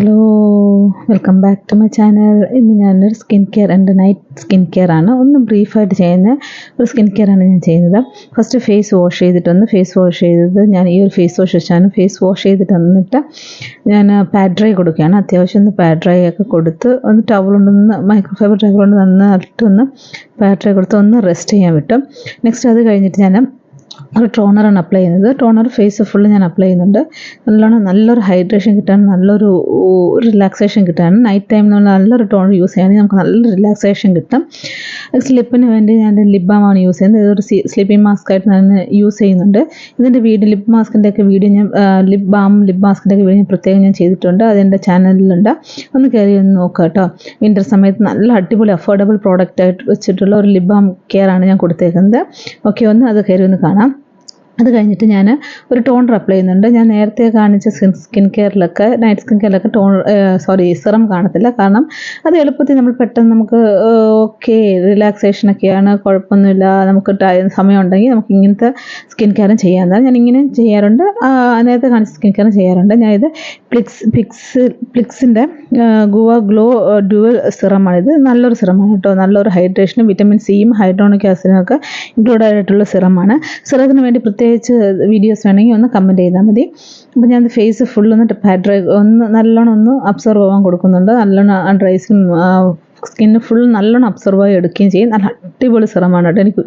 Hello, welcome back to my channel. ഇന്ന് ഞാനൊരു skin care എൻ്റെ നൈറ്റ് സ്കിൻ കെയർ ആണ്. ഒന്ന് ബ്രീഫായിട്ട് ചെയ്യുന്ന ഒരു സ്കിൻ കെയർ ആണ് ഞാൻ ചെയ്യുന്നത്. ഫസ്റ്റ് ഫേസ് വാഷ് ചെയ്തത് ഞാൻ ഈ ഒരു ഫേസ് വാഷ് വെച്ചാണ് ഫേസ് വാഷ് ചെയ്തിട്ട് വന്നിട്ട് ഞാൻ പാഡ് ഡ്രൈ കൊടുക്കുകയാണ്. അത്യാവശ്യം ഒന്ന് പാഡ് ഡ്രൈ ഒക്കെ കൊടുത്ത് ഒന്ന് ടവലുണ്ടൊന്ന് മൈക്രോഫൈബർ ടവൽ കൊണ്ട് നന്നായിട്ട് ഒന്ന് പാഡ് ഡ്രൈ കൊടുത്ത് ഒന്ന് റെസ്റ്റ് ചെയ്യാൻ വിട്ടും. നെക്സ്റ്റ് അത് കഴിഞ്ഞിട്ട് ഞാൻ ഒരു ടോണറാണ് അപ്ലൈ ചെയ്യുന്നത്. ടോണർ ഫേസ് ഫുള്ള് ഞാൻ അപ്ലൈ ചെയ്യുന്നുണ്ട്. നല്ലൊരു ഹൈഡ്രേഷൻ കിട്ടാൻ, നല്ലൊരു റിലാക്സേഷൻ കിട്ടാൻ. നൈറ്റ് ടൈം നമ്മൾ നല്ലൊരു ടോണർ യൂസ് ചെയ്യുകയാണെങ്കിൽ നമുക്ക് നല്ലൊരു റിലാക്സേഷൻ കിട്ടും. സ്ലിപ്പിന് വേണ്ടി ഞാൻ ലിപ് ബാമാണ് യൂസ് ചെയ്യുന്നത്. ഇതൊരു സ്ലിപ്പിംഗ് മാസ്ക് ആയിട്ട് ഞാൻ യൂസ് ചെയ്യുന്നുണ്ട്. ഇതിൻ്റെ വീഡിയോ ലിപ് മാസ്കിൻ്റെ വീഡിയോ ഞാൻ ലിപ് മാസ്കിൻ്റെ വീഡിയോ ഞാൻ പ്രത്യേകം ഞാൻ ചെയ്തിട്ടുണ്ട്. അതെൻ്റെ ചാനലിലുണ്ട്. ഒന്ന് കയറി ഒന്ന് നോക്കുക കേട്ടോ. വിൻ്റർ സമയത്ത് നല്ല അടിപൊളി അഫോർഡബിൾ പ്രോഡക്റ്റ് ആയിട്ട് വെച്ചിട്ടുള്ള ഒരു ലിപ് ബാം കെയർ ആണ് ഞാൻ കൊടുത്തേക്കുന്നത്. ഓക്കെ, ഒന്ന് അത് കയറി ഒന്ന് കാണാം. അത് കഴിഞ്ഞിട്ട് ഞാൻ ഒരു ടോണർ അപ്ലൈ ചെയ്യുന്നുണ്ട്. ഞാൻ നേരത്തെ കാണിച്ച സ്കിൻ കെയറിലൊക്കെ നൈറ്റ് സ്കിൻ കെയറിലൊക്കെ സിറം കാണത്തില്ല. കാരണം അത് എളുപ്പത്തിൽ നമ്മൾ പെട്ടെന്ന് നമുക്ക് ഓക്കെ റിലാക്സേഷനൊക്കെയാണ്, കുഴപ്പമൊന്നുമില്ല, നമുക്ക് സമയം ഉണ്ടെങ്കിൽ നമുക്ക് ഇങ്ങനത്തെ സ്കിൻ കെയറും ചെയ്യാവുന്നതാണ്. ഞാൻ ഇങ്ങനെ ചെയ്യാറുണ്ട്. നേരത്തെ കാണിച്ച സ്കിൻ കെയറും ചെയ്യാറുണ്ട്. ഞാനിത് പ്ലിക്സിൻ്റെ ഗുവ ഗ്ലോ ഡ്യുവൽ സിറമാണിത്. നല്ലൊരു സിറമാണ് കേട്ടോ. നല്ലൊരു ഹൈഡ്രേഷനും വിറ്റമിൻ സിയും ഹൈഡ്രോണിക് ആസിഡും ഒക്കെ ഇൻക്ലൂഡ് ആയിട്ടുള്ള സിറമാണ്. സിറത്തിന് വേണ്ടി പ്രത്യേകിച്ച് വീഡിയോസ് വേണമെങ്കിൽ ഒന്ന് കമൻറ്റ് ചെയ്താൽ മതി. അപ്പോൾ ഞാൻ ഫേസ് ഫുൾ ഒന്ന് പാഡ് ഡ്രൈ നല്ലോണം ഒന്ന് അബ്സർവ് ആവാൻ കൊടുക്കുന്നുണ്ട്. നല്ലോണം ഡ്രൈസും സ്കിന്ന് ഫുൾ നല്ലോണം അബ്സർവ് ആയി എടുക്കുകയും ചെയ്യും. നല്ല അടിപൊളി സിറമാണ് കേട്ടോ. എനിക്ക്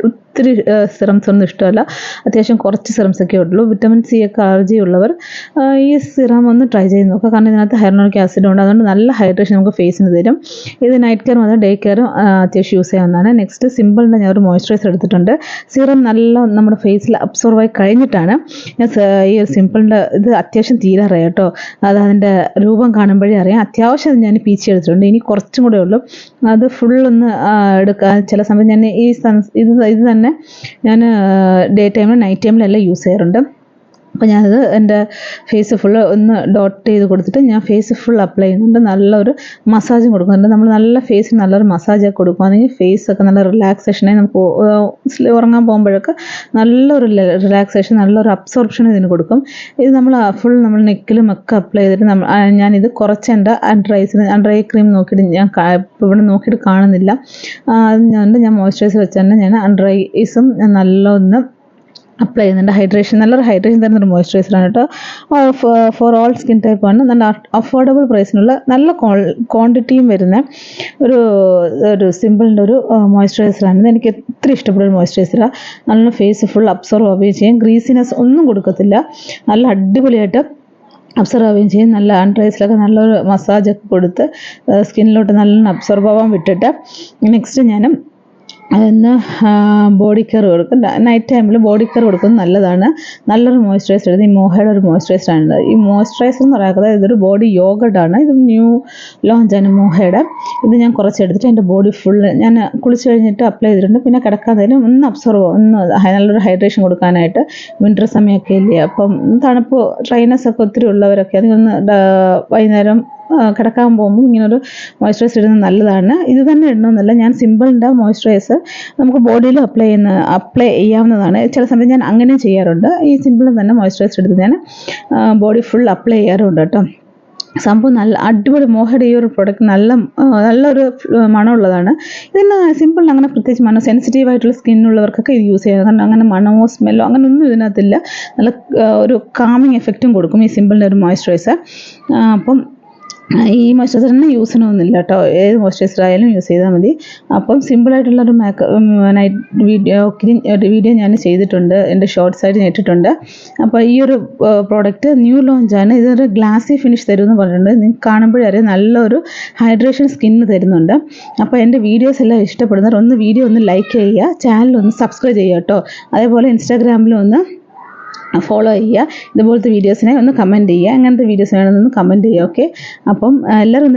ഒത്തിരി സിറംസ് ഒന്നും ഇഷ്ടമല്ല. അത്യാവശ്യം കുറച്ച് സിറംസ് ഒക്കെ ഉള്ളൂ. വിറ്റമിൻ സി ഒക്കെ അലർജി ഉള്ളവർ ഈ സിറം ഒന്ന് ട്രൈ ചെയ്ത് നോക്കുക. കാരണം ഇതിനകത്ത് ഹൈഡ്രോണിക് ആസിഡ് ഉണ്ട്. അതുകൊണ്ട് നല്ല ഹൈഡ്രേഷൻ നമുക്ക് ഫേസിന് തരും. ഇത് നൈറ്റ് കെയർ മുതൽ ഡേ കെയറും അത്യാവശ്യം യൂസ് ചെയ്യാവുന്നതാണ്. നെക്സ്റ്റ് സിമ്പിളിൻ്റെ ഞാൻ ഒരു മോയ്സ്ചറൈസർ എടുത്തിട്ടുണ്ട്. സിറം നല്ല നമ്മുടെ ഫേസിൽ അബ്സോർവ് ആയി കഴിഞ്ഞിട്ടാണ് ഞാൻ ഈ ഒരു സിമ്പിളിൻ്റെ ഇത് അത്യാവശ്യം തീരാറായി കേട്ടോ. അത് അതിൻ്റെ രൂപം കാണുമ്പോഴേ അറിയാം. അത്യാവശ്യം ഞാൻ പീച്ചി എടുത്തിട്ടുണ്ട്. ഇനി കുറച്ചും കൂടെ ഉള്ളൂ. അത് ഫുള്ളൊന്ന് എടുക്കുക. ചില സമയത്ത് ഞാൻ ഇത് തന്നെ ഞാൻ ഡേ ടൈമിലും നൈറ്റ് ടൈമിലെല്ലാം യൂസ് ചെയ്യാറുണ്ട്. അപ്പോൾ ഞാനത് എൻ്റെ ഫേസ് ഫുള്ള് ഒന്ന് ഡോട്ട് ചെയ്ത് കൊടുത്തിട്ട് ഞാൻ ഫേസ് ഫുൾ അപ്ലൈ ചെയ്യുന്നുണ്ട്. നല്ലൊരു മസാജും കൊടുക്കുന്നുണ്ട്. നമ്മൾ നല്ല ഫേസിന് നല്ലൊരു മസാജൊക്കെ കൊടുക്കുകയാണെങ്കിൽ ഫേസൊക്കെ നല്ല റിലാക്സേഷനായി നമുക്ക് ഉറങ്ങാൻ പോകുമ്പോഴൊക്കെ നല്ലൊരു റിലാക്സേഷൻ, നല്ലൊരു അബ്സോർപ്ഷൻ ഇതിന് കൊടുക്കും. ഇത് നമ്മൾ ഫുൾ നമ്മൾ നെക്കിലും ഒക്കെ അപ്ലൈ ചെയ്തിട്ട് ഞാനിത് കുറച്ച് എൻ്റെ ഡ്രൈ ക്രീം നോക്കിയിട്ട് ഞാൻ ഇവിടെ നോക്കിയിട്ട് കാണുന്നില്ല. അതുകൊണ്ട് ഞാൻ മോയ്സ്ചറൈസർ വെച്ച് തന്നെ ഞാൻ ഡ്രൈസും ഞാൻ നല്ലൊന്ന് അപ്ലൈ ചെയ്യുന്നുണ്ട്. ഹൈഡ്രേഷൻ, നല്ലൊരു ഹൈഡ്രേഷൻ തരുന്നൊരു മോയ്സ്ചറൈസറാണ് കേട്ടോ. ഫോർ ഓൾ സ്കിൻ ടൈപ്പാണ്. നല്ല അഫോർഡബിൾ പ്രൈസിനുള്ള നല്ല ക്വാണ്ടിറ്റിയും വരുന്ന ഒരു സിമ്പിളിൻ്റെ ഒരു മോയ്സ്ചറൈസറാണ്. ഇത് എനിക്ക് ഒത്തിരി ഇഷ്ടപ്പെട്ട ഒരു മോയ്സ്ചറൈസറാണ്. നല്ല ഫേസ് ഫുൾ അബ്സോർവ് ആവുകയും ചെയ്യും. ഗ്രീസിനെസ് ഒന്നും കൊടുക്കത്തില്ല. നല്ല അടിപൊളിയായിട്ട് അബ്സർവ് ആവുകയും ചെയ്യും. നല്ല ഡ്രൈസിലൊക്കെ നല്ലൊരു മസാജൊക്കെ കൊടുത്ത് സ്കിന്നിലോട്ട് നല്ലോണം അബ്സോർവ് ആവാൻ വിട്ടിട്ട് നെക്സ്റ്റ് ഞാൻ അതിന് ബോഡി കെയർ കൊടുക്കും. നൈറ്റ് ടൈമിൽ ബോഡി കെയർ കൊടുക്കുന്നത് നല്ലതാണ്. നല്ലൊരു മോയ്സ്ചറൈസർ എടുത്ത് ഈ മോഹയുടെ ഒരു മോയ്സ്ചറൈസറാണ്. ഈ മോയ്സ്ചറൈസർ എന്ന് പറയുന്നത് ഇതൊരു ബോഡി യോഗട്ടാണ്. ഇത് ന്യൂ ലോഞ്ചാണ് മോഹയുടെ. ഇത് ഞാൻ കുറച്ചെടുത്തിട്ട് എൻ്റെ ബോഡി ഫുൾ ഞാൻ കുളിച്ച് കഴിഞ്ഞിട്ട് അപ്ലൈ ചെയ്തിട്ടുണ്ട്. പിന്നെ കിടക്കാതെ ഒന്ന് അബ്സർവ് നല്ലൊരു ഹൈഡ്രേഷൻ കൊടുക്കാനായിട്ട്. വിൻ്റർ സമയമൊക്കെ ഇല്ലേ, അപ്പം തണുപ്പ് ഡ്രൈനസ് ഒക്കെ ഒത്തിരി ഉള്ളവരൊക്കെ അതിനൊന്ന് വൈകുന്നേരം കിടക്കാൻ പോകുമ്പോൾ ഇങ്ങനൊരു മോയ്സ്ചറൈസർ ഇടുന്നത് നല്ലതാണ്. ഇത് തന്നെ ഇടണമെന്നല്ല, ഞാൻ സിമ്പിളിൻ്റെ മോയ്സ്ചറൈസർ നമുക്ക് ബോഡിയിൽ അപ്ലൈ ചെയ്യാവുന്നതാണ്. ചില സമയത്ത് ഞാൻ അങ്ങനെ ചെയ്യാറുണ്ട്. ഈ സിമ്പിളിൽ തന്നെ മോയ്സ്ചറൈസർ എടുത്ത് ഞാൻ ബോഡി ഫുൾ അപ്ലൈ ചെയ്യാറുണ്ട് കേട്ടോ. സംഭവം നല്ല അടിപൊളി. മോഹയുടെ ഈ ഒരു പ്രോഡക്റ്റ് നല്ലൊരു മണമുള്ളതാണ്. ഇതിന് സിമ്പിളിന് അങ്ങനെ പ്രത്യേകിച്ച് മണം സെൻസിറ്റീവ് ആയിട്ടുള്ള സ്കിന്നുള്ളവർക്കൊക്കെ ഇത് യൂസ് ചെയ്യാം. കാരണം അങ്ങനെ മണമോ സ്മെല്ലോ അങ്ങനെ ഒന്നും ഇതിനകത്തില്ല. നല്ല ഒരു കാമിങ് എഫക്റ്റും കൊടുക്കും ഈ സിമ്പിളിൻ്റെ ഒരു മോയ്സ്ചറൈസർ. അപ്പം ഈ മോയ്സ്ചറൈസറിന് യൂസ് ചെയ്യണമെന്നില്ല കേട്ടോ. ഏത് മോയ്സ്ചറൈസർ ആയാലും യൂസ് ചെയ്താൽ മതി. അപ്പം സിമ്പിളായിട്ടുള്ളൊരു നൈറ്റ് വീഡിയോ ഞാൻ ചെയ്തിട്ടുണ്ട്. എൻ്റെ ഷോർട്സ് ആയിട്ട് ഞാൻ ഇട്ടിട്ടുണ്ട്. അപ്പോൾ ഈ ഒരു പ്രോഡക്റ്റ് ന്യൂ ലോഞ്ചാണ്. ഇതൊരു ഗ്ലാസി ഫിനിഷ് തരുമെന്ന് പറഞ്ഞിട്ടുണ്ട്. നിങ്ങൾക്ക് കാണുമ്പോഴറിയാം നല്ലൊരു ഹൈഡ്രേഷൻ സ്കിന്ന് തരുന്നുണ്ട്. അപ്പോൾ എൻ്റെ വീഡിയോസ് എല്ലാം ഇഷ്ടപ്പെടുന്നവർ ഒന്ന് വീഡിയോ ഒന്ന് ലൈക്ക് ചെയ്യുക, ചാനലൊന്ന് സബ്സ്ക്രൈബ് ചെയ്യുക കേട്ടോ. അതേപോലെ ഇൻസ്റ്റാഗ്രാമിലും ഒന്ന് ഫോളോ ചെയ്യുക. ഇതുപോലത്തെ വീഡിയോസിനെ ഒന്ന് കമൻറ്റ് ചെയ്യുക. അങ്ങനത്തെ വീഡിയോസ് വേണമെന്നൊന്ന് കമൻറ്റ് ചെയ്യുക. ഓക്കെ, അപ്പം എല്ലാവരും ഒന്ന്